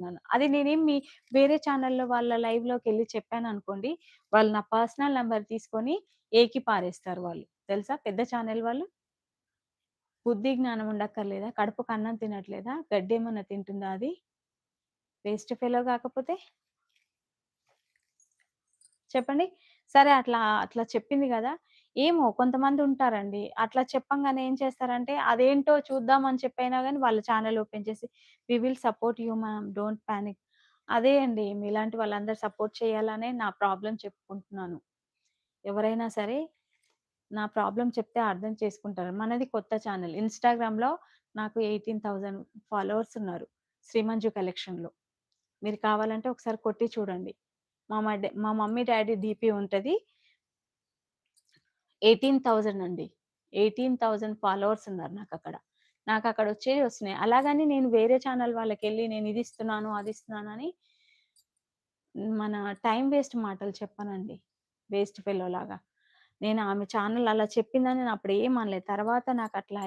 చెప్తున్నాను. అది నేనేం వేరే ఛానెల్‌లో వాళ్ళ లైవ్‌లోకెళ్ళి చెప్పాననుకోండి, వాళ్ళు నా పర్సనల్ నంబర్ తీసుకొని ఏకి పారేస్తారు వాళ్ళు. తెలుసా? పెద్ద ఛానెల్ వాళ్ళు. బుద్ధి, జ్ఞానం ఉండక్కర్లేదా? కడుపుకు అన్నం తినట్లేదా? గడ్డేమన్నా తింటుందా అది? వేస్ట్ ఫెలో కాకపోతే? చెప్పండి. సరే అట్లా చెప్పింది గదా! ఏమో కొంతమందుంటారండి. అట్లా చెప్పంగానే ఏం చేస్తారంటే, అదేంటో చూద్దాం అని చెప్పైనా గాని వాళ్ళ ఛానెల్ ఓపెన్ చేసి, "we will support you ma'am. Don't panic." అదే అండి. మీలాంటి వాళ్ళందరూ సపోర్ట్ చేయాలనే నా ప్రాబ్లమ్ చెప్పుకుంటున్నాను. ఎవరైనా సరే నా ప్రాబ్లమ్ చెప్తే అర్థం చేసుకుంటారు. మనది కొత్త ఛానెల్. ఇన్‌స్టాగ్రామ్‌లో నాకు 18,000 ఫాలోవర్స్ ఉన్నారు. 'శ్రీమంజు కలెక్షన్‌లో.' మీరు కావాలంటే ఒకసారి కొట్టి చూడండి. మా మమ్మీ, డ్యాడీ డీపీ ఉంటది. 18,000 అండి. 18,000 ఫాలోవర్స్ ఉన్నారు నాకక్కడ. నాకక్కడ వచ్చేవి వస్తున్నాయి. అలాగని నేను వేరే ఛానల్ వాళ్ళకెళ్ళి నేను ఇది ఇస్తున్నాను, అది ఇస్తున్నానని మన టైమ్ వేస్ట్ మాటలు చెప్పనండి. వేస్ట్ ఫెలో లాగా. నేను ఆమె ఛానల్ అలా చెప్పిందని నేను అప్పుడు ఏమనలేదు. తర్వాత నాకట్లా